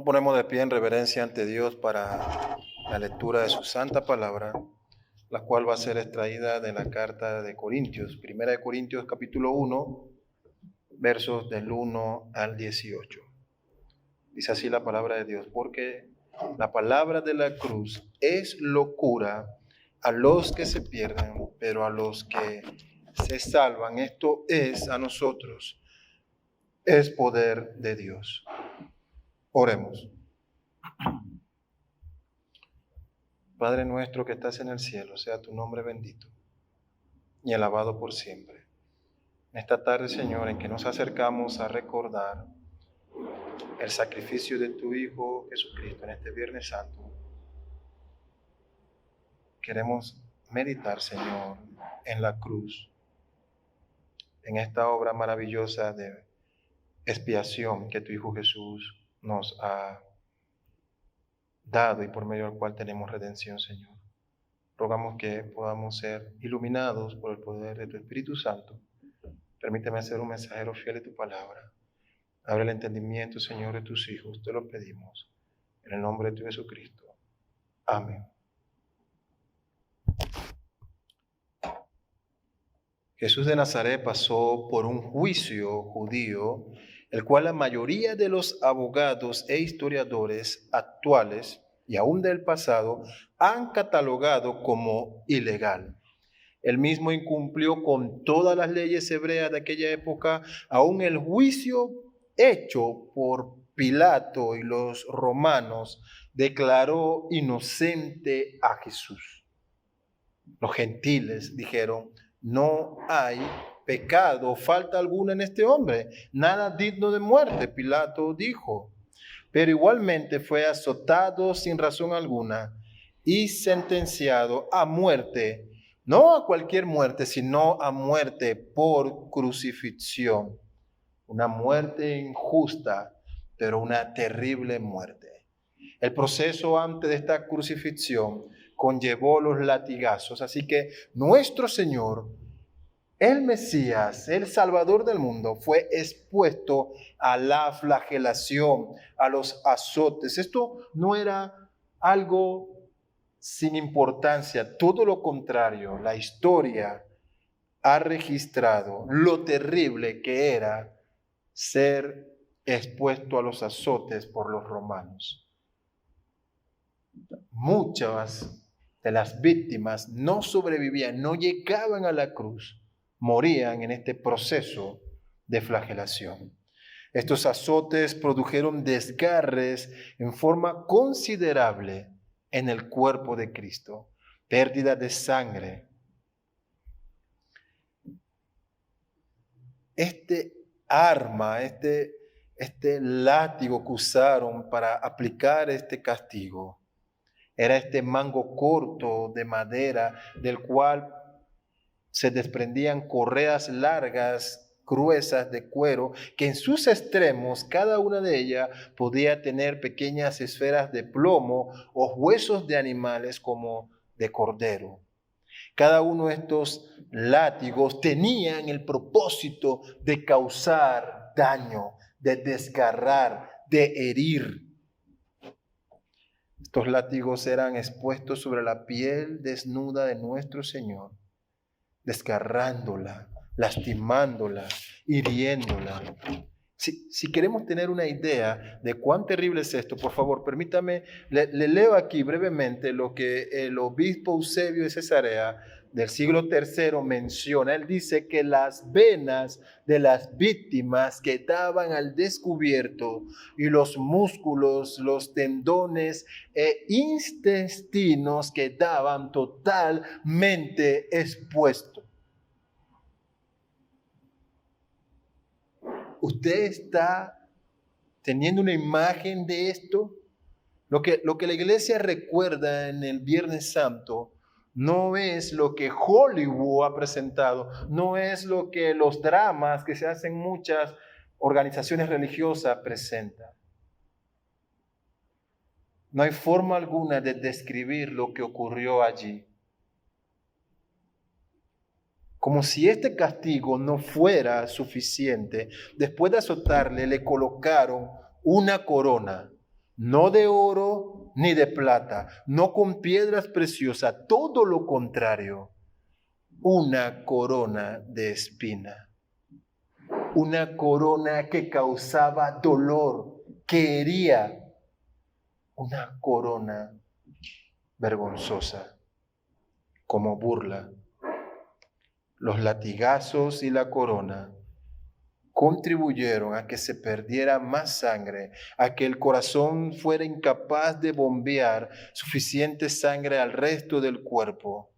Nos ponemos de pie en reverencia ante Dios para la lectura de su santa palabra, la cual va a ser extraída de la carta de Corintios, Primera de Corintios capítulo 1, versos del 1 al 18. Dice así la palabra de Dios: porque la palabra de la cruz es locura a los que se pierden, pero a los que se salvan, esto es, a nosotros, es poder de Dios. Oremos. Padre nuestro que estás en el cielo, sea tu nombre bendito y alabado por siempre. En esta tarde, Señor, en que nos acercamos a recordar el sacrificio de tu Hijo Jesucristo en este Viernes Santo, queremos meditar, Señor, en la cruz, en esta obra maravillosa de expiación que tu Hijo Jesús nos ha dado y por medio del cual tenemos redención, Señor. Rogamos que podamos ser iluminados por el poder de tu Espíritu Santo. Permíteme ser un mensajero fiel de tu palabra. Abre el entendimiento, Señor, de tus hijos. Te lo pedimos. En el nombre de tu Jesucristo. Amén. Jesús de Nazaret pasó por un juicio judío, el cual la mayoría de los abogados e historiadores actuales y aún del pasado han catalogado como ilegal. Él mismo incumplió con todas las leyes hebreas de aquella época, aún el juicio hecho por Pilato y los romanos declaró inocente a Jesús. Los gentiles dijeron: no hay pecado, falta alguna en este hombre, nada digno de muerte, Pilato dijo. Pero igualmente fue azotado sin razón alguna y sentenciado a muerte, no a cualquier muerte, sino a muerte por crucifixión. Una muerte injusta, pero una terrible muerte. El proceso antes de esta crucifixión conllevó los latigazos, así que nuestro Señor, el Mesías, el Salvador del mundo, fue expuesto a la flagelación, a los azotes. Esto no era algo sin importancia, todo lo contrario. La historia ha registrado lo terrible que era ser expuesto a los azotes por los romanos. Muchas de las víctimas no sobrevivían, no llegaban a la cruz, morían en este proceso de flagelación. Estos azotes produjeron desgarres en forma considerable en el cuerpo de Cristo, pérdida de sangre. Este arma, este látigo que usaron para aplicar este castigo, era este mango corto de madera del cual se desprendían correas largas, gruesas de cuero, que en sus extremos, cada una de ellas podía tener pequeñas esferas de plomo o huesos de animales como de cordero. Cada uno de estos látigos tenían el propósito de causar daño, de desgarrar, de herir. Estos látigos eran expuestos sobre la piel desnuda de nuestro Señor, desgarrándola, lastimándola, hiriéndola. Si queremos tener una idea de cuán terrible es esto, por favor, permítame, le leo aquí brevemente lo que el obispo Eusebio de Cesarea del siglo III menciona. Él dice que las venas de las víctimas quedaban al descubierto y los músculos, los tendones e intestinos quedaban totalmente expuestos. ¿Usted está teniendo una imagen de esto? Lo que la iglesia recuerda en el Viernes Santo no es lo que Hollywood ha presentado, no es lo que los dramas que se hacen muchas organizaciones religiosas presentan. No hay forma alguna de describir lo que ocurrió allí. Como si este castigo no fuera suficiente, después de azotarle le colocaron una corona no de oro ni de plata, no con piedras preciosas, todo lo contrario, una corona de espina, una corona que causaba dolor, que hería, una corona vergonzosa, como burla. Los latigazos y la corona contribuyeron a que se perdiera más sangre, a que el corazón fuera incapaz de bombear suficiente sangre al resto del cuerpo.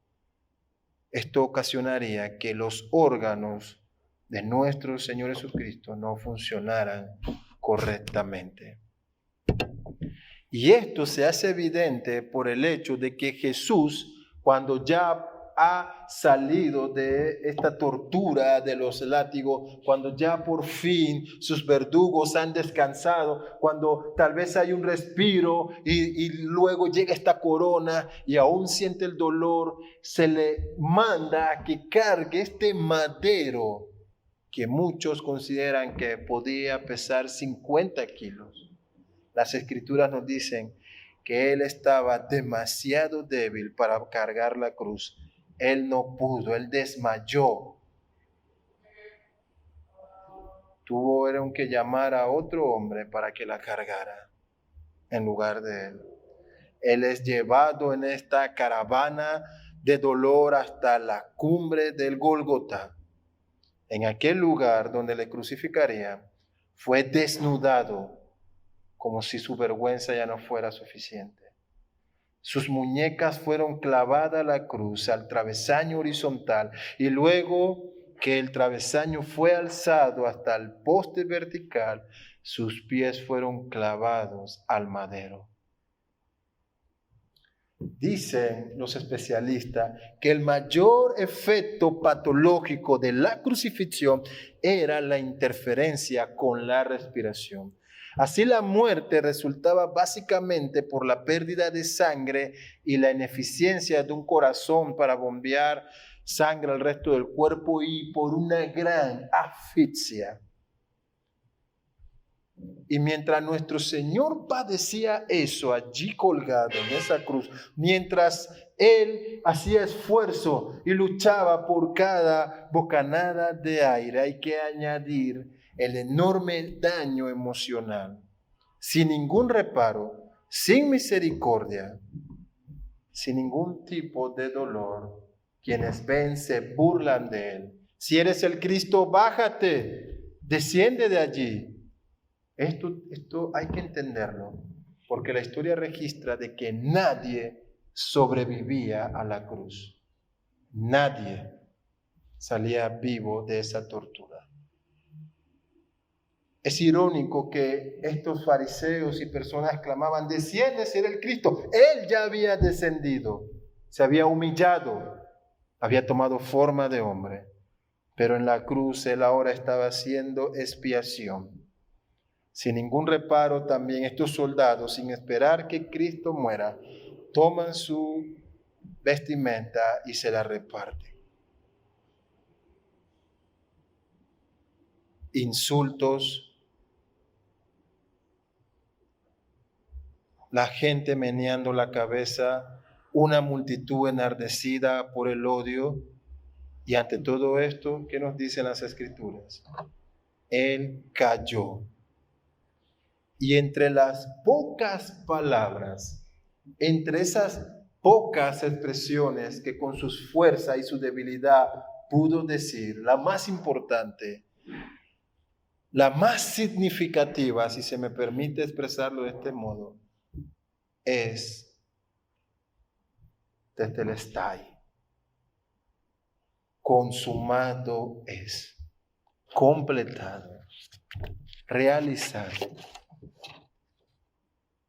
Esto ocasionaría que los órganos de nuestro Señor Jesucristo no funcionaran correctamente. Y esto se hace evidente por el hecho de que Jesús, cuando ya ha salido de esta tortura de los látigos, cuando ya por fin sus verdugos han descansado, cuando tal vez hay un respiro y luego llega esta corona y aún siente el dolor, se le manda a que cargue este madero que muchos consideran que podía pesar 50 kilos. Las Escrituras nos dicen que él estaba demasiado débil para cargar la cruz. Él no pudo, él desmayó. Tuvieron que llamar a otro hombre para que la cargara en lugar de él. Él es llevado en esta caravana de dolor hasta la cumbre del Gólgota. En aquel lugar donde le crucificarían, fue desnudado como si su vergüenza ya no fuera suficiente. Sus muñecas fueron clavadas a la cruz, al travesaño horizontal, y luego que el travesaño fue alzado hasta el poste vertical, sus pies fueron clavados al madero. Dicen los especialistas que el mayor efecto patológico de la crucifixión era la interferencia con la respiración. Así la muerte resultaba básicamente por la pérdida de sangre y la ineficiencia de un corazón para bombear sangre al resto del cuerpo y por una gran asfixia. Y mientras nuestro Señor padecía eso allí colgado en esa cruz, mientras Él hacía esfuerzo y luchaba por cada bocanada de aire, hay que añadir el enorme daño emocional, sin ningún reparo, sin misericordia, sin ningún tipo de dolor. Quienes ven se burlan de Él. Si eres el Cristo, bájate, desciende de allí. Esto hay que entenderlo, porque la historia registra de que nadie sobrevivía a la cruz. Nadie salía vivo de esa tortura. Es irónico que estos fariseos y personas clamaban, desciende ser el Cristo. Él ya había descendido, se había humillado, había tomado forma de hombre, pero en la cruz Él ahora estaba haciendo expiación. Sin ningún reparo también estos soldados, sin esperar que Cristo muera, toman su vestimenta y se la reparten. Insultos, la gente meneando la cabeza, una multitud enardecida por el odio. Y ante todo esto, ¿qué nos dicen las Escrituras? Él cayó. Y entre las pocas palabras, entre esas pocas expresiones que con su fuerza y su debilidad pudo decir, la más importante, la más significativa, si se me permite expresarlo de este modo, es tetelestai. Consumado es, completado, realizado.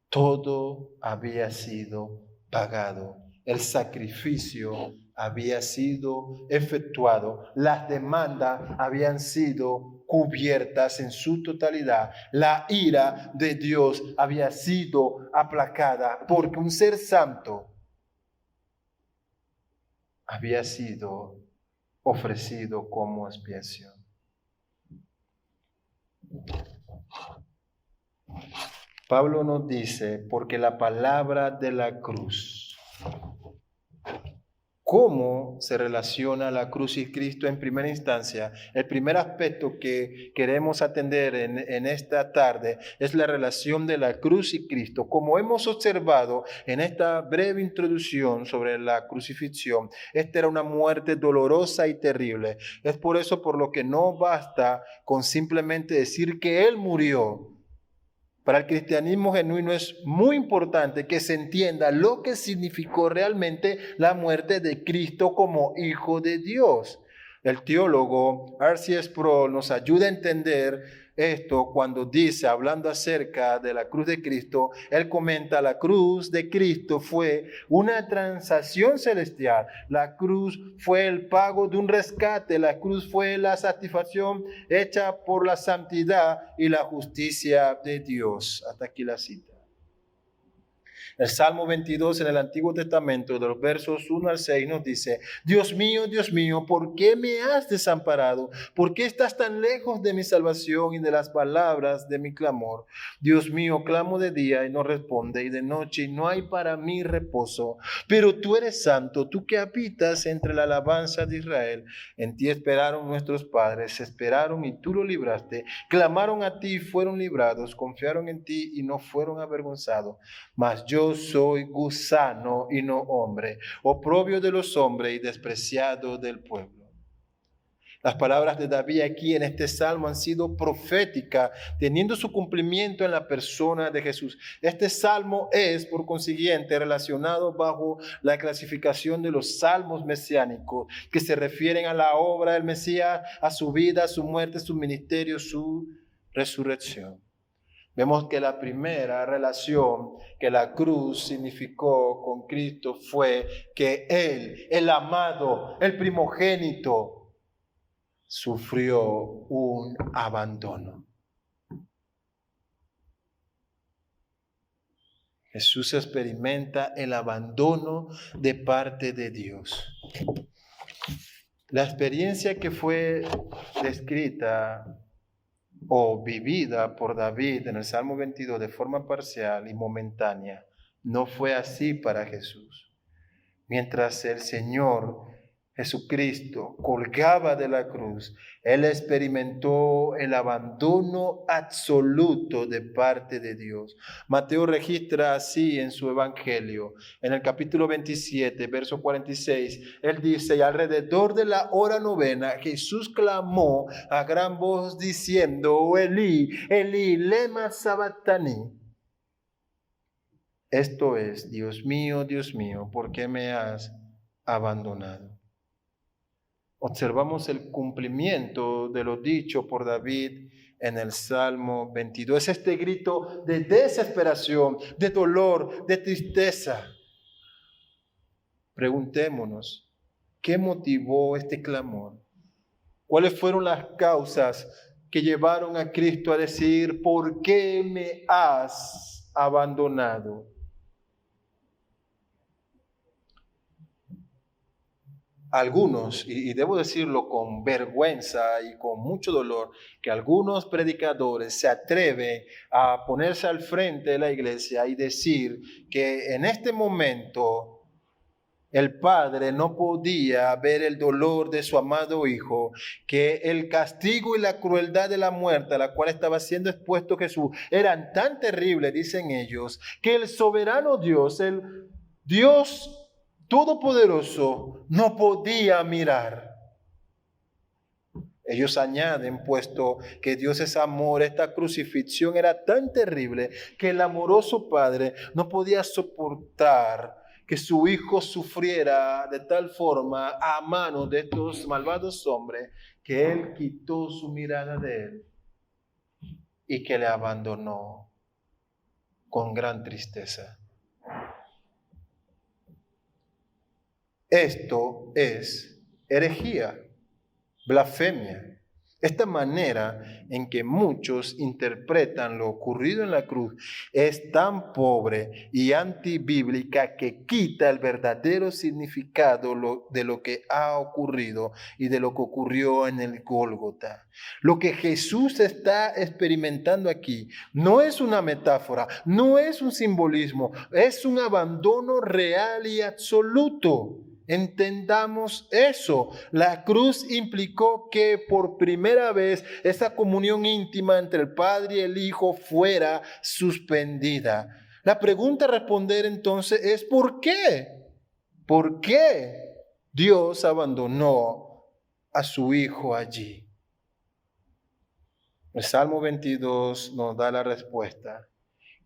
Todo había sido pagado, el sacrificio había sido efectuado, las demandas habían sido cubiertas en su totalidad, la ira de Dios había sido aplacada, porque un ser santo había sido ofrecido como expiación. Pablo nos dice, porque la palabra de la cruz. ¿Cómo se relaciona la cruz y Cristo en primera instancia? El primer aspecto que queremos atender en esta tarde es la relación de la cruz y Cristo. Como hemos observado en esta breve introducción sobre la crucifixión, esta era una muerte dolorosa y terrible. Es por eso por lo que no basta con simplemente decir que Él murió. Para el cristianismo genuino es muy importante que se entienda lo que significó realmente la muerte de Cristo como Hijo de Dios. El teólogo R.C. Sproul nos ayuda a entender esto cuando dice, hablando acerca de la cruz de Cristo, él comenta, la cruz de Cristo fue una transacción celestial, la cruz fue el pago de un rescate, la cruz fue la satisfacción hecha por la santidad y la justicia de Dios. Hasta aquí la cita. El Salmo 22 en el Antiguo Testamento, de los versos 1 al 6, nos dice, Dios mío, ¿por qué me has desamparado? ¿Por qué estás tan lejos de mi salvación y de las palabras de mi clamor? Dios mío, clamo de día y no responde, y de noche y no hay para mí reposo. Pero tú eres santo, tú que habitas entre la alabanza de Israel. En ti esperaron nuestros padres, esperaron y tú lo libraste. Clamaron a ti y fueron librados, confiaron en ti y no fueron avergonzados. Mas yo soy gusano y no hombre, oprobio de los hombres y despreciado del pueblo. Las palabras de David aquí en este salmo han sido proféticas, teniendo su cumplimiento en la persona de Jesús. Este salmo es, por consiguiente, relacionado bajo la clasificación de los salmos mesiánicos, que se refieren a la obra del Mesías, a su vida, su muerte, su ministerio, su resurrección. Vemos que la primera relación que la cruz significó con Cristo fue que Él, el amado, el primogénito, sufrió un abandono. Jesús experimenta el abandono de parte de Dios. La experiencia que fue descrita o vivida por David en el Salmo 22 de forma parcial y momentánea, no fue así para Jesús. Mientras el Señor Jesucristo colgaba de la cruz, Él experimentó el abandono absoluto de parte de Dios. Mateo registra así en su Evangelio, en el capítulo 27, verso 46, Él dice, y alrededor de la hora novena, Jesús clamó a gran voz diciendo, Elí, Elí, lema sabactani. Esto es, Dios mío, ¿por qué me has abandonado? Observamos el cumplimiento de lo dicho por David en el Salmo 22. Es este grito de desesperación, de dolor, de tristeza. Preguntémonos, ¿qué motivó este clamor? ¿Cuáles fueron las causas que llevaron a Cristo a decir, ¿por qué me has abandonado? Algunos, y debo decirlo con vergüenza y con mucho dolor, que algunos predicadores se atreven a ponerse al frente de la iglesia y decir que en este momento el padre no podía ver el dolor de su amado hijo, que el castigo y la crueldad de la muerte a la cual estaba siendo expuesto Jesús eran tan terribles, dicen ellos, que el soberano Dios, el Dios Todopoderoso, no podía mirar. Ellos añaden, puesto que Dios es amor, esta crucifixión era tan terrible que el amoroso Padre no podía soportar que su hijo sufriera de tal forma a manos de estos malvados hombres que Él quitó su mirada de Él y que le abandonó con gran tristeza. Esto es herejía, blasfemia. Esta manera en que muchos interpretan lo ocurrido en la cruz es tan pobre y antibíblica que quita el verdadero significado de lo que ha ocurrido y de lo que ocurrió en el Gólgota. Lo que Jesús está experimentando aquí no es una metáfora, no es un simbolismo, es un abandono real y absoluto. Entendamos eso. La cruz implicó que por primera vez esa comunión íntima entre el Padre y el Hijo fuera suspendida. La pregunta a responder entonces es ¿por qué? ¿Por qué Dios abandonó a su Hijo allí? El Salmo 22 nos da la respuesta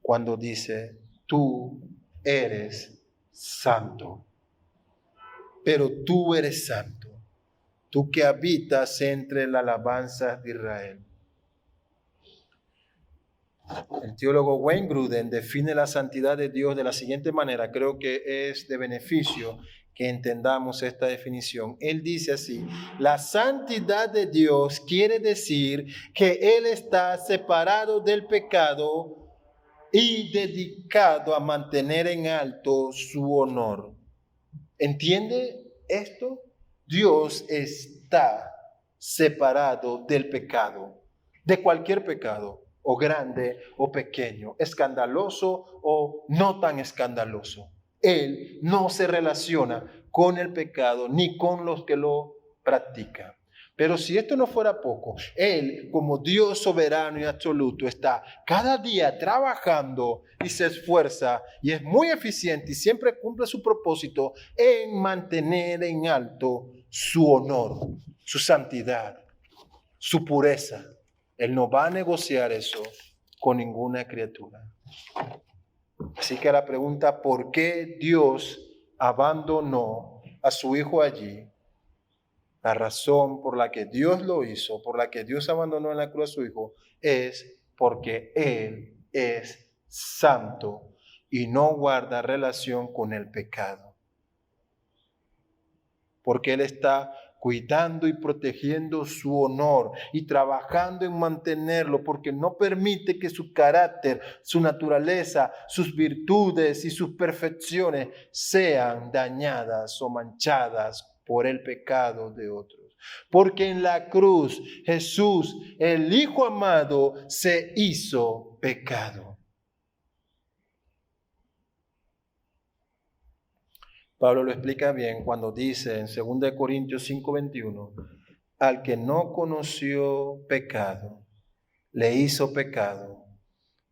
cuando dice, tú eres santo. Pero tú eres santo, tú que habitas entre las alabanzas de Israel. El teólogo Wayne Grudem define la santidad de Dios de la siguiente manera. Creo que es de beneficio que entendamos esta definición. Él dice así, la santidad de Dios quiere decir que Él está separado del pecado y dedicado a mantener en alto su honor. ¿Entiende esto? Dios está separado del pecado, de cualquier pecado, o grande o pequeño, escandaloso o no tan escandaloso. Él no se relaciona con el pecado ni con los que lo practican. Pero si esto no fuera poco, Él, como Dios soberano y absoluto, está cada día trabajando y se esfuerza y es muy eficiente y siempre cumple su propósito en mantener en alto su honor, su santidad, su pureza. Él no va a negociar eso con ninguna criatura. Así que la pregunta, ¿por qué Dios abandonó a su Hijo allí? La razón por la que Dios lo hizo, por la que Dios abandonó en la cruz a su Hijo, es porque Él es santo y no guarda relación con el pecado. Porque Él está cuidando y protegiendo su honor y trabajando en mantenerlo, porque no permite que su carácter, su naturaleza, sus virtudes y sus perfecciones sean dañadas o manchadas por el pecado de otros. Porque en la cruz Jesús, el Hijo amado, se hizo pecado. Pablo lo explica bien cuando dice en 2 Corintios 5:21, al que no conoció pecado, le hizo pecado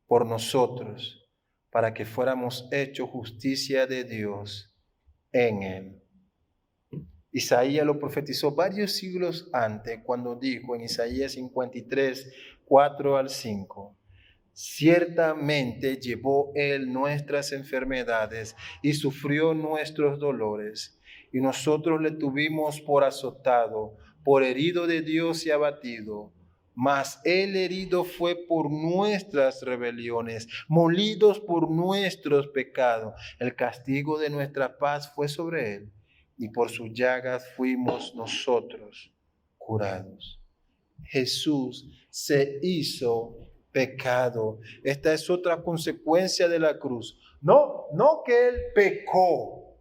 por nosotros, para que fuéramos hechos justicia de Dios en él. Isaías lo profetizó varios siglos antes cuando dijo en Isaías 53, 4 al 5, ciertamente llevó él nuestras enfermedades y sufrió nuestros dolores, y nosotros le tuvimos por azotado, por herido de Dios y abatido. Mas él herido fue por nuestras rebeliones, molidos por nuestros pecados. El castigo de nuestra paz fue sobre él, y por sus llagas fuimos nosotros curados. Jesús se hizo pecado. Esta es otra consecuencia de la cruz. No que Él pecó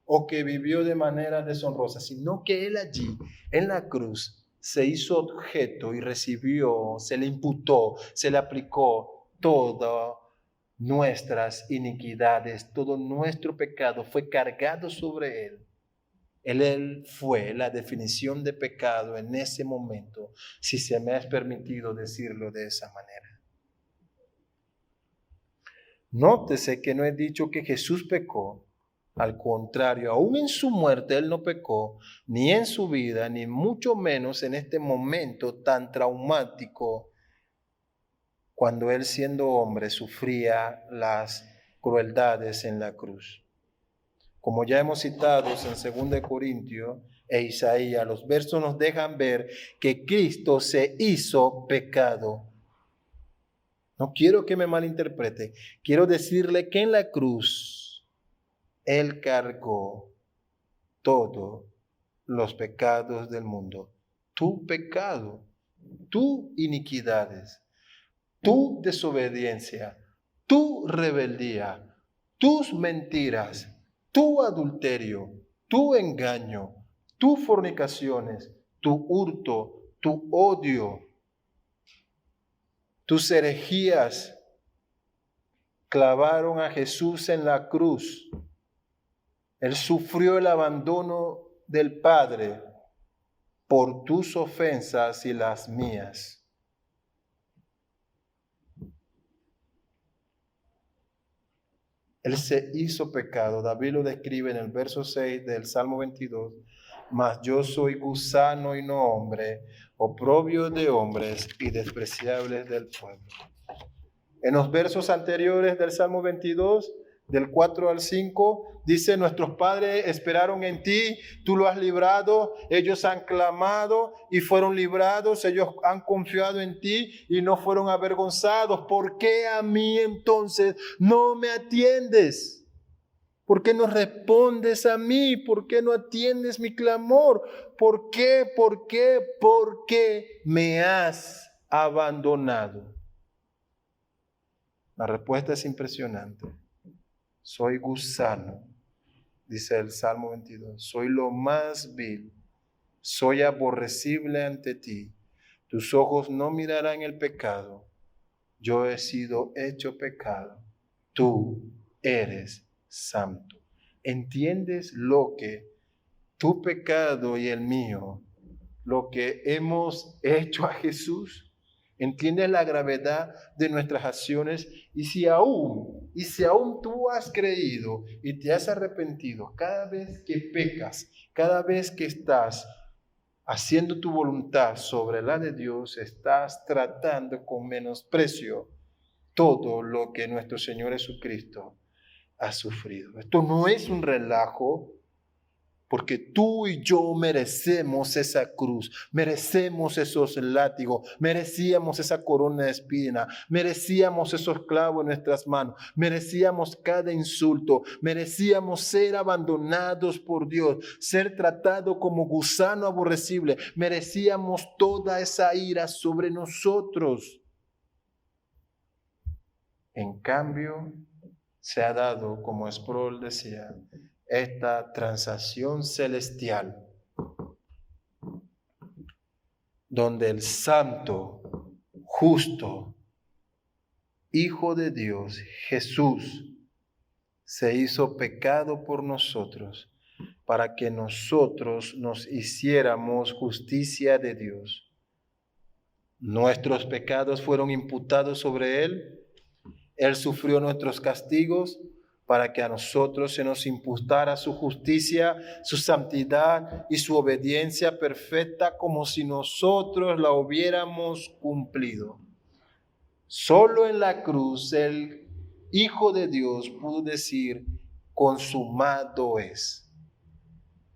o que vivió de manera deshonrosa, sino que Él allí, en la cruz, se hizo objeto y recibió, se le imputó, se le aplicó todas nuestras iniquidades, todo nuestro pecado fue cargado sobre Él. Él fue la definición de pecado en ese momento, si se me es permitido decirlo de esa manera. Nótese que no he dicho que Jesús pecó. Al contrario, aún en su muerte Él no pecó, ni en su vida, ni mucho menos en este momento tan traumático, cuando Él siendo hombre sufría las crueldades en la cruz. Como ya hemos citado en 2 Corintios e Isaías, los versos nos dejan ver que Cristo se hizo pecado. No quiero que me malinterprete. Quiero decirle que en la cruz Él cargó todos los pecados del mundo. Tu pecado, tus iniquidades, tu desobediencia, tu rebeldía, tus mentiras, tu adulterio, tu engaño, tus fornicaciones, tu hurto, tu odio, tus herejías, clavaron a Jesús en la cruz. Él sufrió el abandono del Padre por tus ofensas y las mías. Él se hizo pecado. David lo describe en el verso 6 del Salmo 22. Mas yo soy gusano y no hombre, oprobio de hombres y despreciable del pueblo. En los versos anteriores del Salmo 22, del 4 al 5, dice, nuestros padres esperaron en ti, tú lo has librado, ellos han clamado y fueron librados, ellos han confiado en ti y no fueron avergonzados. ¿Por qué a mí entonces no me atiendes? ¿Por qué no respondes a mí? ¿Por qué no atiendes mi clamor? ¿Por qué? ¿Por qué? ¿Por qué me has abandonado? La respuesta es impresionante. Soy gusano, dice el Salmo 22. Soy lo más vil. Soy aborrecible ante ti. Tus ojos no mirarán el pecado. Yo he sido hecho pecado. Tú eres santo. ¿Entiendes lo que tu pecado y el mío, lo que hemos hecho a Jesús? ¿Entiendes la gravedad de nuestras acciones? Y si aún tú has creído y te has arrepentido, cada vez que pecas, cada vez que estás haciendo tu voluntad sobre la de Dios, estás tratando con menosprecio todo lo que nuestro Señor Jesucristo ha sufrido. Esto no es un relajo, porque tú y yo merecemos esa cruz, merecemos esos látigos, merecíamos esa corona de espina, merecíamos esos clavos en nuestras manos, merecíamos cada insulto, merecíamos ser abandonados por Dios, ser tratados como gusano aborrecible, merecíamos toda esa ira sobre nosotros. En cambio, se ha dado, como Sproul decía, esta transacción celestial, donde el santo, justo, Hijo de Dios, Jesús, se hizo pecado por nosotros, para que nosotros nos hiciéramos justicia de Dios. Nuestros pecados fueron imputados sobre Él. Él sufrió nuestros castigos para que a nosotros se nos imputara su justicia, su santidad y su obediencia perfecta, como si nosotros la hubiéramos cumplido. Solo en la cruz el Hijo de Dios pudo decir, consumado es.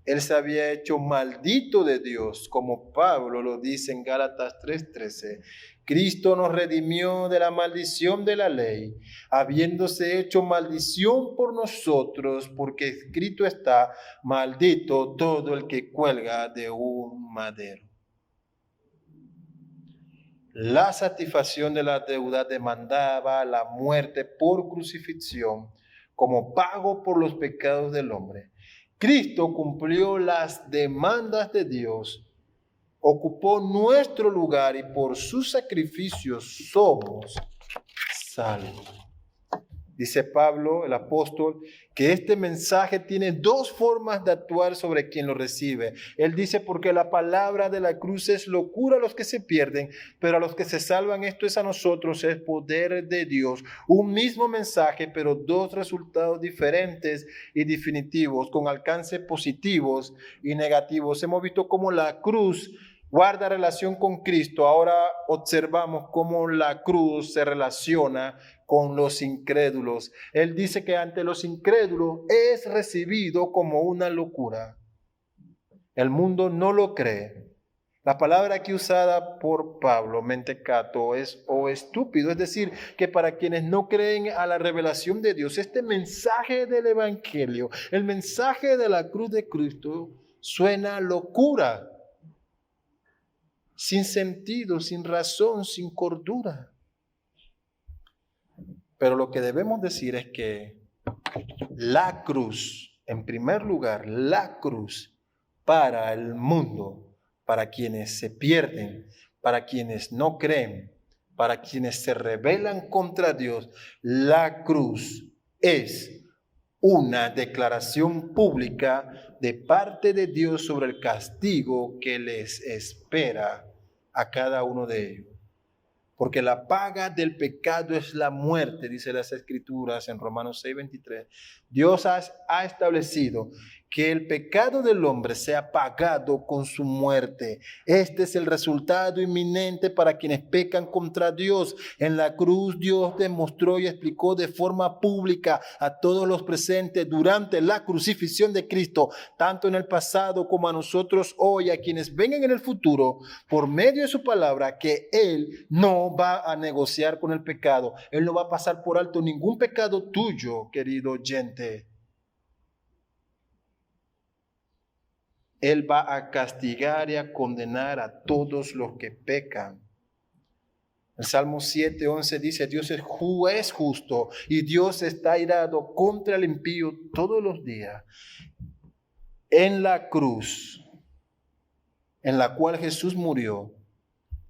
Él se había hecho maldito de Dios, como Pablo lo dice en Gálatas 3:13. Cristo nos redimió de la maldición de la ley, habiéndose hecho maldición por nosotros, porque escrito está, maldito todo el que cuelga de un madero. La satisfacción de la deuda demandaba la muerte por crucifixión como pago por los pecados del hombre. Cristo cumplió las demandas de Dios, ocupó nuestro lugar y por sus sacrificios somos salvos. Dice Pablo, el apóstol, que este mensaje tiene dos formas de actuar sobre quien lo recibe. Él dice, porque la palabra de la cruz es locura a los que se pierden, pero a los que se salvan, esto es a nosotros, es poder de Dios. Un mismo mensaje, pero dos resultados diferentes y definitivos, con alcances positivos y negativos. Hemos visto cómo la cruz guarda relación con Cristo. Ahora observamos cómo la cruz se relaciona con los incrédulos. Él dice que ante los incrédulos es recibido como una locura. El mundo no lo cree. La palabra aquí usada por Pablo, mentecato, es o estúpido, es decir, que para quienes no creen a la revelación de Dios, este mensaje del Evangelio, el mensaje de la cruz de Cristo, suena locura. sin sentido, sin razón, sin cordura. Pero lo que debemos decir es que la cruz, en primer lugar, la cruz para el mundo, para quienes se pierden, para quienes no creen, para quienes se rebelan contra Dios, la cruz es una declaración pública de parte de Dios sobre el castigo que les espera a cada uno de ellos. Porque la paga del pecado es la muerte, dice las Escrituras en Romanos 6:23. Dios ha establecido que el pecado del hombre sea pagado con su muerte. Este es el resultado inminente para quienes pecan contra Dios. En la cruz Dios demostró y explicó de forma pública a todos los presentes durante la crucifixión de Cristo, tanto en el pasado como a nosotros hoy, a quienes vengan en el futuro, por medio de su palabra, que Él no va a negociar con el pecado. Él no va a pasar por alto ningún pecado tuyo, querido oyente. Él va a castigar y a condenar a todos los que pecan. El Salmo 7:11 dice: Dios es juez justo y Dios está airado contra el impío todos los días. En la cruz, en la cual Jesús murió,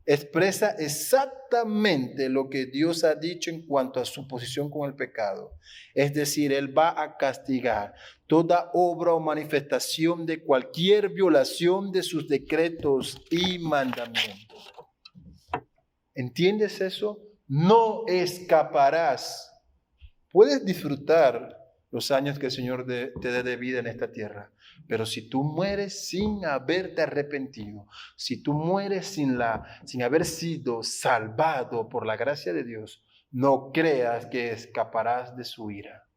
expresa exactamente lo que Dios ha dicho en cuanto a su posición con el pecado. Es decir, Él va a castigar toda obra o manifestación de cualquier violación de sus decretos y mandamientos. ¿Entiendes eso? No escaparás. Puedes disfrutar los años que el Señor te dé de vida en esta tierra, pero si tú mueres sin haberte arrepentido, si tú mueres sin haber sido salvado por la gracia de Dios, no creas que escaparás de su ira.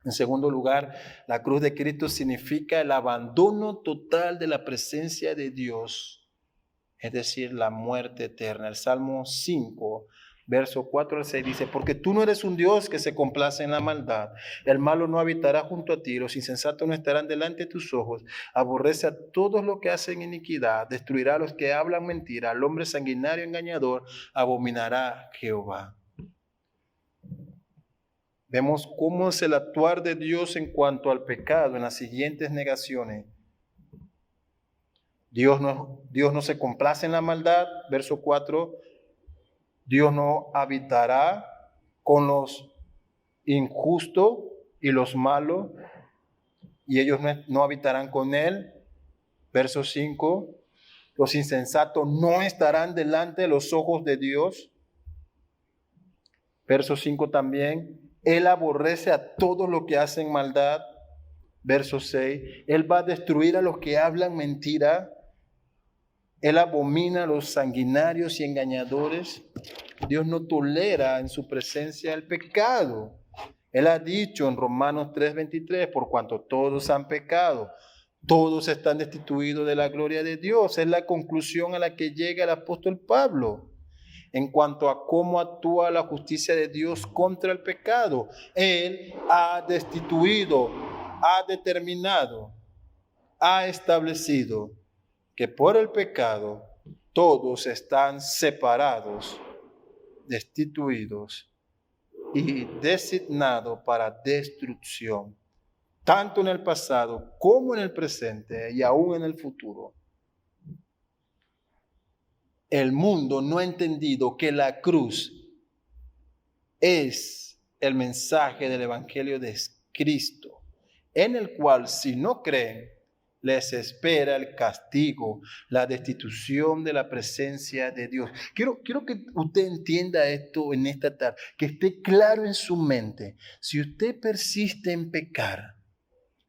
En segundo lugar, la cruz de Cristo significa el abandono total de la presencia de Dios, es decir, la muerte eterna. El Salmo 5, verso 4 al 6 dice: porque tú no eres un Dios que se complace en la maldad. El malo no habitará junto a ti, los insensatos no estarán delante de tus ojos. Aborrece a todos los que hacen iniquidad, destruirá a los que hablan mentira. Al hombre sanguinario engañador abominará Jehová. Vemos cómo es el actuar de Dios en cuanto al pecado en las siguientes negaciones. Dios no se complace en la maldad, verso 4. Dios no habitará con los injustos y los malos, y ellos no habitarán con Él, verso 5. Los insensatos no estarán delante de los ojos de Dios, verso 5 también. Él aborrece a todos los que hacen maldad, verso 6. Él va a destruir a los que hablan mentira. Él abomina a los sanguinarios y engañadores. Dios no tolera en su presencia el pecado. Él ha dicho en Romanos 3:23: por cuanto todos han pecado, todos están destituidos de la gloria de Dios. Es la conclusión a la que llega el apóstol Pablo en cuanto a cómo actúa la justicia de Dios contra el pecado. Él ha destituido, ha determinado, ha establecido que por el pecado todos están separados, destituidos y designados para destrucción, tanto en el pasado como en el presente y aún en el futuro. El mundo no ha entendido que la cruz es el mensaje del Evangelio de Cristo, en el cual si no creen, les espera el castigo, la destitución de la presencia de Dios. Quiero que usted entienda esto en esta tarde, que esté claro en su mente. Si usted persiste en pecar,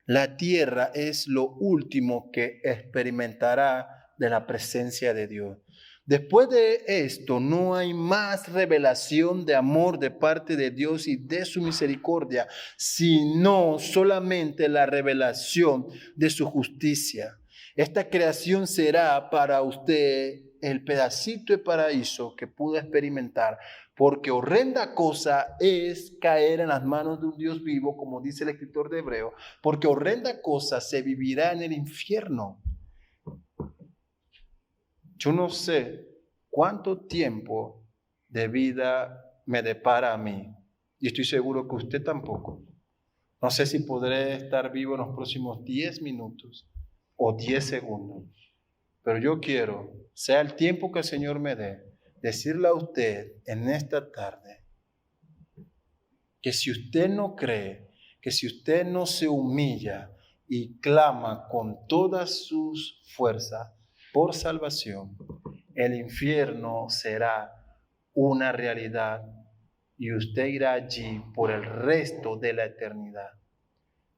la tierra es lo último que experimentará de la presencia de Dios. Después de esto, no hay más revelación de amor de parte de Dios y de su misericordia, sino solamente la revelación de su justicia. Esta creación será para usted el pedacito de paraíso que pudo experimentar, porque horrenda cosa es caer en las manos de un Dios vivo, como dice el escritor de Hebreo, porque horrenda cosa se vivirá en el infierno. Yo no sé cuánto tiempo de vida me depara a mí. Y estoy seguro que usted tampoco. No sé si podré estar vivo en los próximos 10 minutos o 10 segundos. Pero yo quiero, sea el tiempo que el Señor me dé, decirle a usted en esta tarde que si usted no cree, que si usted no se humilla y clama con todas sus fuerzas por salvación, el infierno será una realidad y usted irá allí por el resto de la eternidad.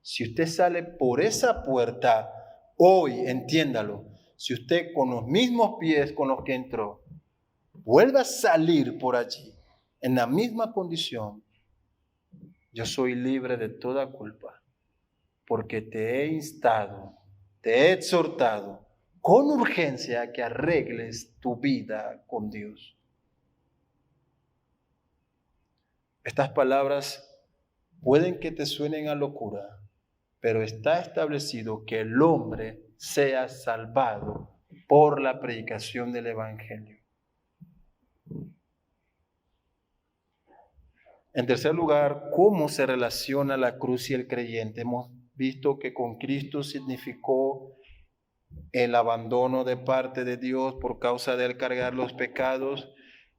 Si usted sale por esa puerta, hoy, entiéndalo, si usted con los mismos pies con los que entró, vuelve a salir por allí, en la misma condición, yo soy libre de toda culpa, porque te he instado, te he exhortado con urgencia a que arregles tu vida con Dios. Estas palabras pueden que te suenen a locura, pero está establecido que el hombre sea salvado por la predicación del Evangelio. En tercer lugar, ¿cómo se relaciona la cruz y el creyente? Hemos visto que con Cristo significó el abandono de parte de Dios por causa de él cargar los pecados,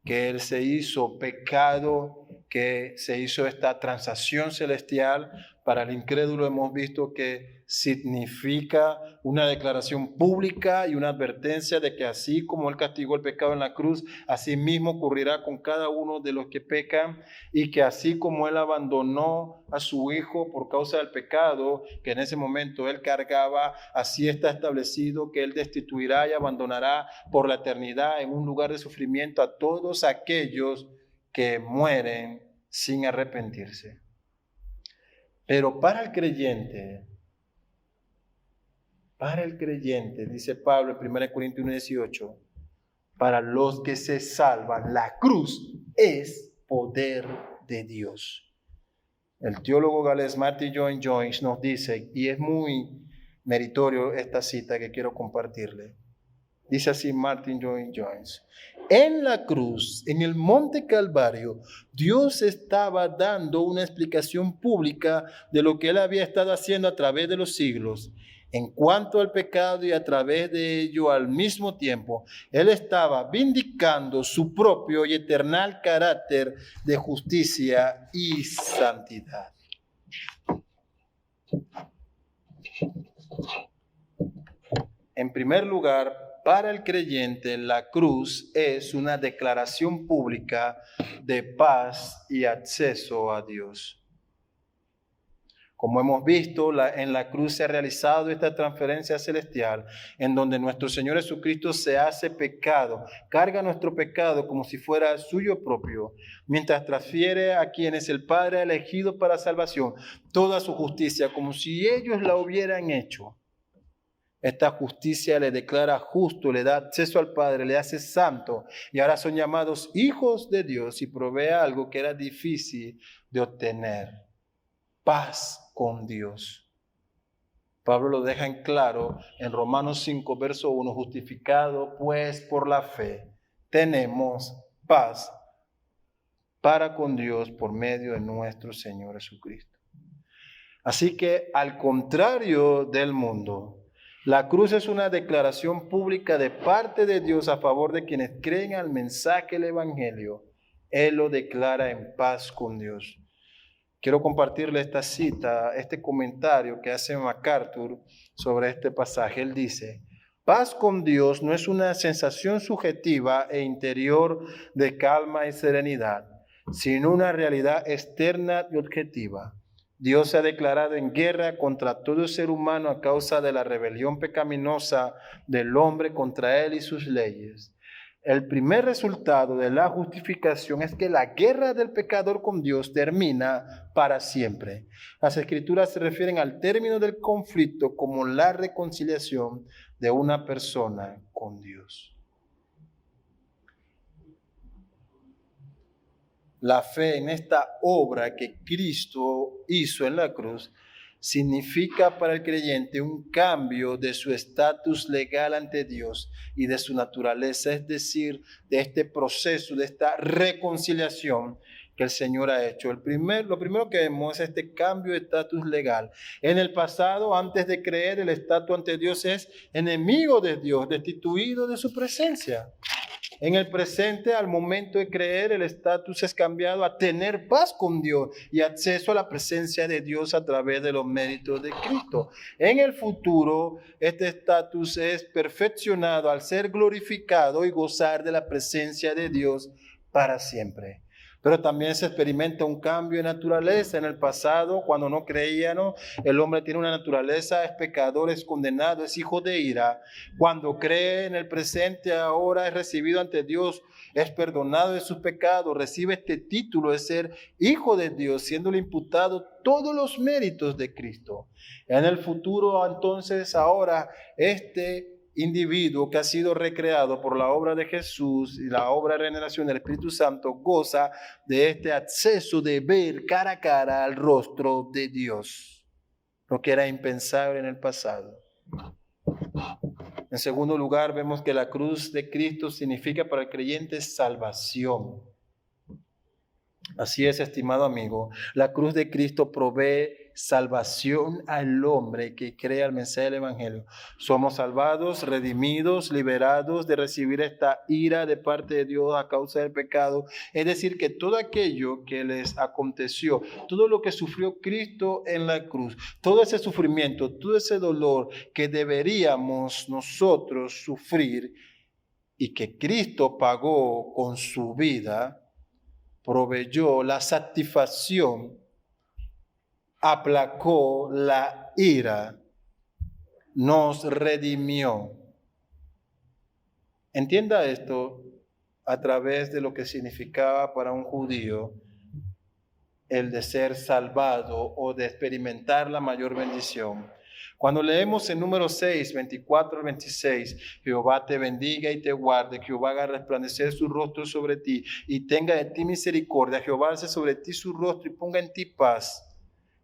que él se hizo pecado, que se hizo esta transacción celestial. Para el incrédulo hemos visto que significa una declaración pública y una advertencia de que así como él castigó el pecado en la cruz, así mismo ocurrirá con cada uno de los que pecan, y que así como él abandonó a su hijo por causa del pecado que en ese momento él cargaba, así está establecido que él destituirá y abandonará por la eternidad en un lugar de sufrimiento a todos aquellos que mueren sin arrepentirse. Pero para el creyente, dice Pablo en 1 Corintios 1:18, para los que se salvan, la cruz es poder de Dios. El teólogo galés Martin Lloyd-Jones nos dice, y es muy meritorio esta cita que quiero compartirle. Dice así Martin Lloyd-Jones: en la cruz, en el monte Calvario, Dios estaba dando una explicación pública de lo que Él había estado haciendo a través de los siglos. En cuanto al pecado y a través de ello al mismo tiempo, Él estaba vindicando su propio y eternal carácter de justicia y santidad. En primer lugar, para el creyente, la cruz es una declaración pública de paz y acceso a Dios. Como hemos visto, en la cruz se ha realizado esta transferencia celestial en donde nuestro Señor Jesucristo se hace pecado, carga nuestro pecado como si fuera suyo propio, mientras transfiere a quienes el Padre ha elegido para salvación toda su justicia, como si ellos la hubieran hecho. Esta justicia le declara justo, le da acceso al Padre, le hace santo, y ahora son llamados hijos de Dios y provee algo que era difícil de obtener: paz con Dios. Pablo lo deja en claro en Romanos 5, verso 1, justificado pues por la fe, tenemos paz para con Dios por medio de nuestro Señor Jesucristo. Así que, al contrario del mundo, la cruz es una declaración pública de parte de Dios a favor de quienes creen al mensaje del Evangelio. Él lo declara en paz con Dios. Quiero compartirle esta cita, este comentario que hace MacArthur sobre este pasaje. Él dice: paz con Dios no es una sensación subjetiva e interior de calma y serenidad, sino una realidad externa y objetiva. Dios se ha declarado en guerra contra todo ser humano a causa de la rebelión pecaminosa del hombre contra él y sus leyes. El primer resultado de la justificación es que la guerra del pecador con Dios termina para siempre. Las Escrituras se refieren al término del conflicto como la reconciliación de una persona con Dios. La fe en esta obra que Cristo hizo en la cruz significa para el creyente un cambio de su estatus legal ante Dios y de su naturaleza, es decir, de este proceso, de esta reconciliación que el Señor ha hecho. Lo primero que vemos es este cambio de estatus legal. En el pasado, antes de creer, el estatus ante Dios es enemigo de Dios, destituido de su presencia. En el presente, al momento de creer, el estatus es cambiado a tener paz con Dios y acceso a la presencia de Dios a través de los méritos de Cristo. En el futuro, este estatus es perfeccionado al ser glorificado y gozar de la presencia de Dios para siempre. Pero también se experimenta un cambio de naturaleza. En el pasado, cuando no creían, el hombre tiene una naturaleza, es pecador, es condenado, es hijo de ira. Cuando cree en el presente, ahora es recibido ante Dios, es perdonado de sus pecados, recibe este título de ser hijo de Dios, siéndole imputado todos los méritos de Cristo. En el futuro, entonces, ahora este individuo que ha sido recreado por la obra de Jesús y la obra de regeneración del Espíritu Santo goza de este acceso de ver cara a cara al rostro de Dios, lo que era impensable en el pasado. En segundo lugar, vemos que la cruz de Cristo significa para el creyente salvación. Así es, estimado amigo, la cruz de Cristo provee salvación al hombre que cree al mensaje del Evangelio. Somos salvados, redimidos, liberados de recibir esta ira de parte de Dios a causa del pecado. Es decir, que todo aquello que les aconteció, todo lo que sufrió Cristo en la cruz, todo ese sufrimiento, todo ese dolor que deberíamos nosotros sufrir y que Cristo pagó con su vida, proveyó la satisfacción, aplacó la ira, nos redimió. Entienda esto a través de lo que significaba para un judío el de ser salvado o de experimentar la mayor bendición. Cuando leemos en número 6, 24 al 26, Jehová te bendiga y te guarde, Jehová haga resplandecer su rostro sobre ti y tenga de ti misericordia, Jehová alce sobre ti su rostro y ponga en ti paz.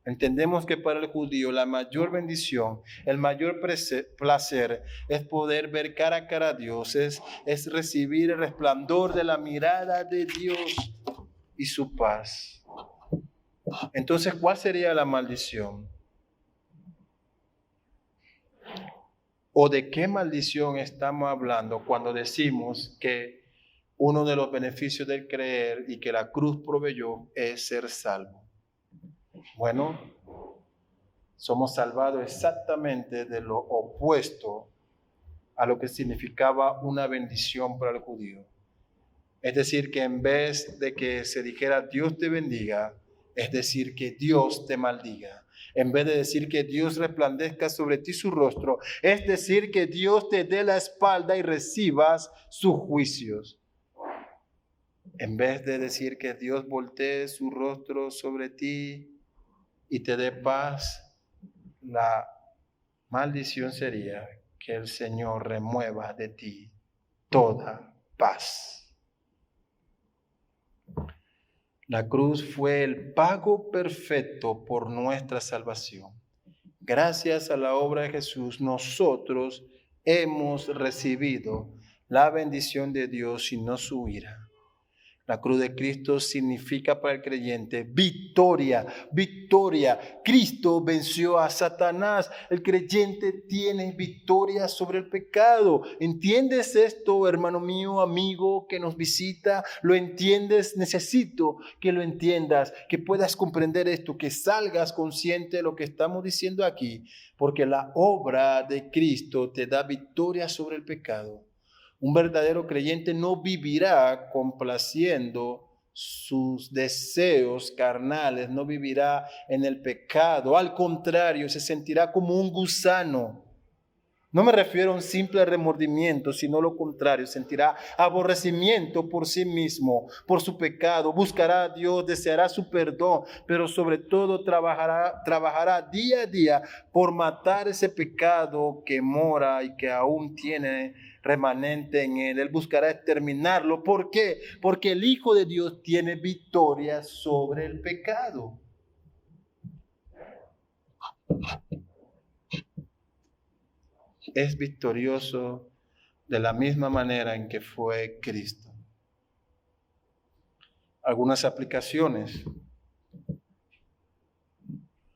Entendemos que para el judío la mayor bendición, el mayor placer es poder ver cara a cara a Dios, es recibir el resplandor de la mirada de Dios y su paz. Entonces, ¿cuál sería la maldición? ¿O de qué maldición estamos hablando cuando decimos que uno de los beneficios del creer y que la cruz proveyó es ser salvo? Bueno, somos salvados exactamente de lo opuesto a lo que significaba una bendición para el judío. Es decir, que en vez de que se dijera Dios te bendiga, es decir, que Dios te maldiga. En vez de decir que Dios resplandezca sobre ti su rostro, es decir, que Dios te dé la espalda y recibas sus juicios. En vez de decir que Dios voltee su rostro sobre ti y te dé paz, la maldición sería que el Señor remueva de ti toda paz. La cruz fue el pago perfecto por nuestra salvación. Gracias a la obra de Jesús, nosotros hemos recibido la bendición de Dios y no su ira. La cruz de Cristo significa para el creyente victoria, victoria. Cristo venció a Satanás. El creyente tiene victoria sobre el pecado. ¿Entiendes esto, hermano mío, amigo que nos visita? ¿Lo entiendes? Necesito que lo entiendas, que puedas comprender esto, que salgas consciente de lo que estamos diciendo aquí, porque la obra de Cristo te da victoria sobre el pecado. Un verdadero creyente no vivirá complaciendo sus deseos carnales, no vivirá en el pecado. Al contrario, se sentirá como un gusano. No me refiero a un simple remordimiento, sino lo contrario. Sentirá aborrecimiento por sí mismo, por su pecado. Buscará a Dios, deseará su perdón, pero sobre todo trabajará día a día por matar ese pecado que mora y que aún tiene remanente en él. Él buscará exterminarlo. ¿Por qué? Porque el Hijo de Dios tiene victoria sobre el pecado. es victorioso de la misma manera en que fue Cristo. Algunas aplicaciones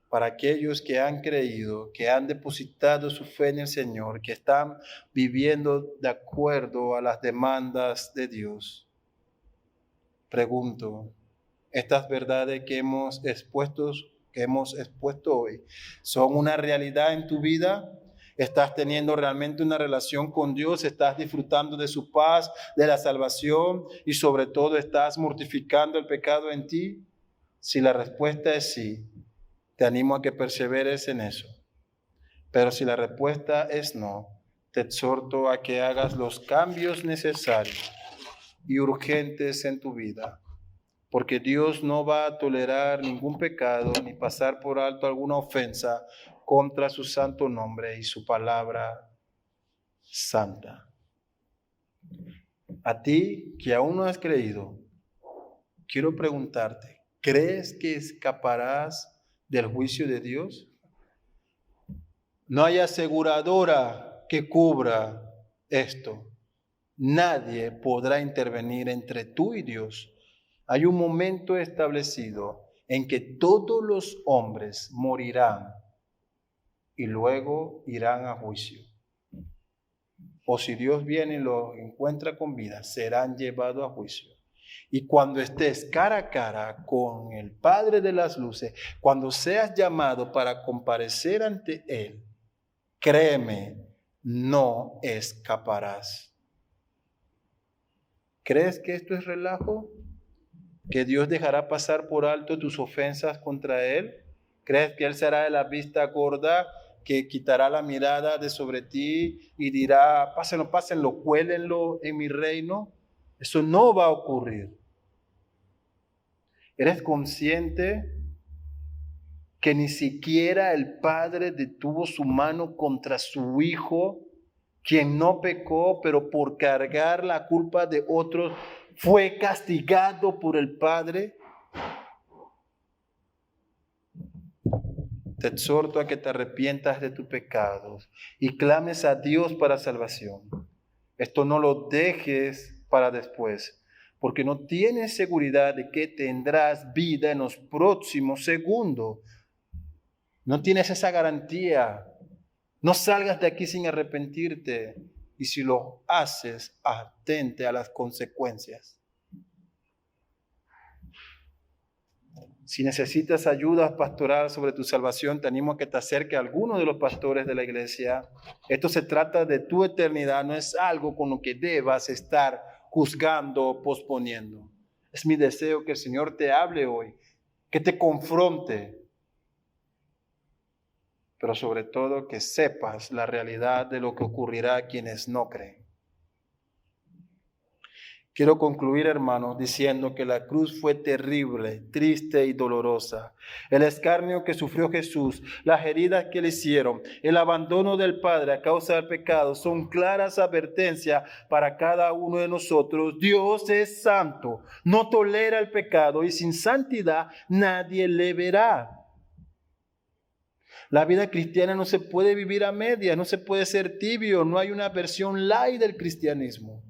para aquellos que han creído, que han depositado su fe en el Señor, que están viviendo de acuerdo a las demandas de Dios. Pregunto, ¿estas verdades que hemos expuesto hoy son una realidad en tu vida? ¿Estás teniendo realmente una relación con Dios? ¿Estás disfrutando de su paz, de la salvación y sobre todo estás mortificando el pecado en ti? Si la respuesta es sí, te animo a que perseveres en eso. Pero si la respuesta es no, te exhorto a que hagas los cambios necesarios y urgentes en tu vida, porque Dios no va a tolerar ningún pecado ni pasar por alto alguna ofensa contra su santo nombre y su palabra santa. A ti que aún no has creído, quiero preguntarte, ¿crees que escaparás del juicio de Dios? No hay aseguradora que cubra esto. Nadie podrá intervenir entre tú y Dios. Hay un momento establecido en que todos los hombres morirán y luego irán a juicio. O si Dios viene y los encuentra con vida, serán llevados a juicio. Y cuando estés cara a cara con el Padre de las luces, cuando seas llamado para comparecer ante Él, créeme, no escaparás. ¿Crees que esto es relajo? ¿Que Dios dejará pasar por alto tus ofensas contra Él? ¿Crees que Él será de la vista gorda, que quitará la mirada de sobre ti y dirá, pásenlo, pásenlo, cuélenlo en mi reino? Eso no va a ocurrir. ¿Eres consciente que ni siquiera el Padre detuvo su mano contra su Hijo, quien no pecó, pero por cargar la culpa de otros fue castigado por el Padre? Te exhorto a que te arrepientas de tus pecados y clames a Dios para salvación. Esto no lo dejes para después, porque no tienes seguridad de que tendrás vida en los próximos segundos. No tienes esa garantía. No salgas de aquí sin arrepentirte. Y si lo haces, atente a las consecuencias. Si necesitas ayuda pastoral sobre tu salvación, te animo a que te acerques a alguno de los pastores de la iglesia. Esto se trata de tu eternidad, no es algo con lo que debas estar juzgando o posponiendo. Es mi deseo que el Señor te hable hoy, que te confronte, pero sobre todo que sepas la realidad de lo que ocurrirá a quienes no creen. Quiero concluir, hermanos, diciendo que la cruz fue terrible, triste y dolorosa. El escarnio que sufrió Jesús, las heridas que le hicieron, el abandono del Padre a causa del pecado son claras advertencias para cada uno de nosotros. Dios es santo, no tolera el pecado y sin santidad nadie le verá. La vida cristiana no se puede vivir a medias, no se puede ser tibio, no hay una versión light del cristianismo.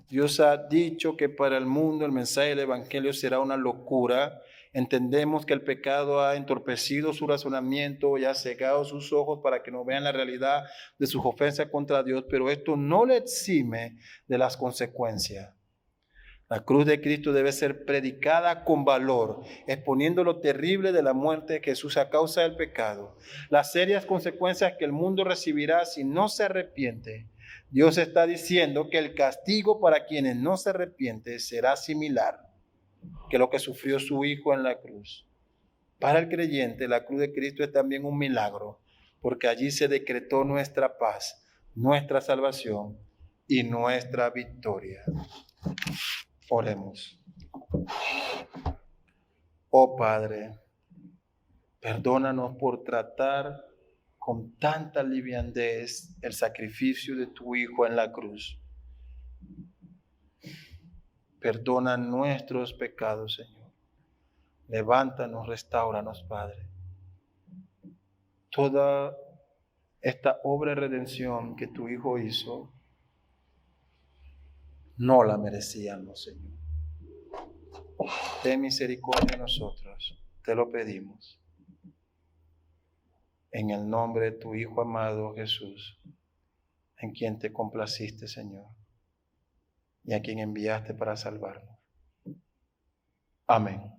Dios ha dicho que para el mundo el mensaje del Evangelio será una locura. Entendemos que el pecado ha entorpecido su razonamiento y ha cegado sus ojos para que no vean la realidad de sus ofensas contra Dios, pero esto no le exime de las consecuencias. La cruz de Cristo debe ser predicada con valor, exponiendo lo terrible de la muerte de Jesús a causa del pecado, las serias consecuencias que el mundo recibirá si no se arrepiente. Dios está diciendo que el castigo para quienes no se arrepienten será similar que lo que sufrió su Hijo en la cruz. Para el creyente, la cruz de Cristo es también un milagro, porque allí se decretó nuestra paz, nuestra salvación y nuestra victoria. Oremos. Oh Padre, perdónanos por tratar con tanta liviandez el sacrificio de tu Hijo en la cruz. Perdona nuestros pecados, Señor. Levántanos, restáuranos, Padre. Toda esta obra de redención que tu Hijo hizo, no la merecíamos, Señor. Ten misericordia de nosotros, te lo pedimos. En el nombre de tu Hijo amado Jesús, en quien te complaciste, Señor, y a quien enviaste para salvarnos. Amén.